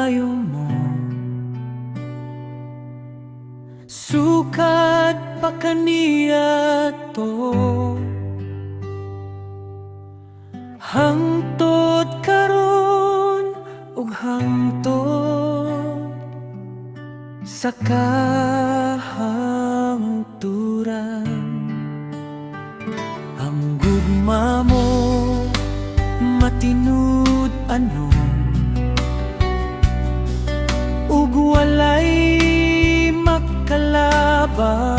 kamayo mo, sukat pa kaniya to. Hangtod karon ug hangtod sa kahangturan, ang gugma mo matinud anon, ug walay makalabaw.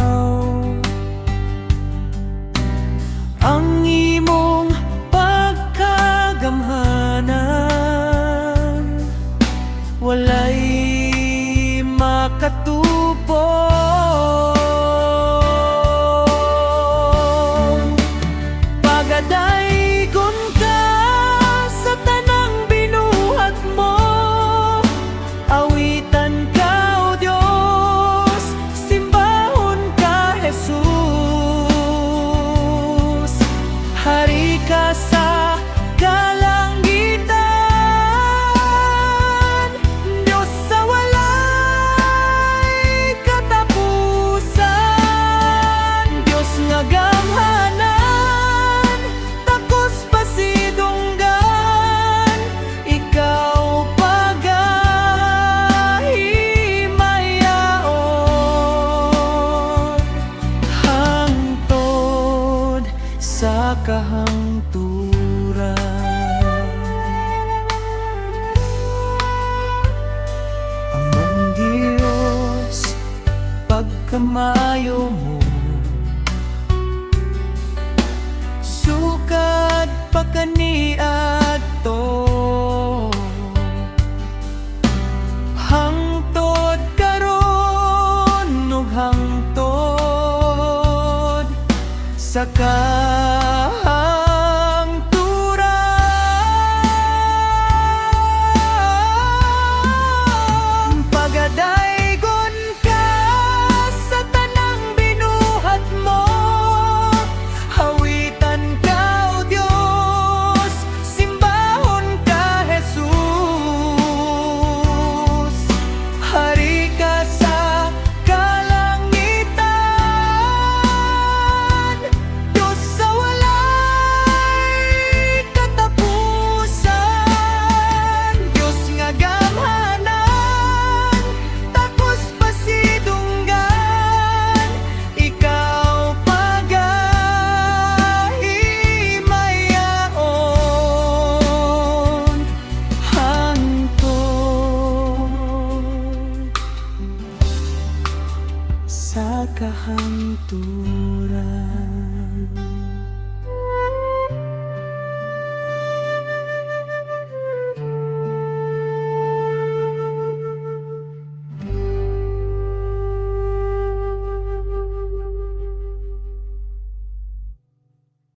Ang imong pagkagamhanan walay makatupo. Pagadaygon ka sa tanang binuhat mo, awitan ka o Diyos, simbahon ka Jesus. Hari ka sa kalangitan, Diyos sa walay katapusan. Diyos nga gamhanan, takos pasidunggan, ikaw pagahimayaon, hangtod sa kahangturan. Among Diyos, pagkamayo mo, sukat pa kaniadto. Hangtod karon ug hangtod sa kahangturan. Pagadaygon ka sa tanang binuhat mo, hawitan ka o Diyos, simbahon ka Jesus. Hari ka sa kalangitan, Diyos sa walay katapusan. Diyos nga gamhanan, takos pasidunggan, ikaw pagahimayaon, hangtod sa kahangturan.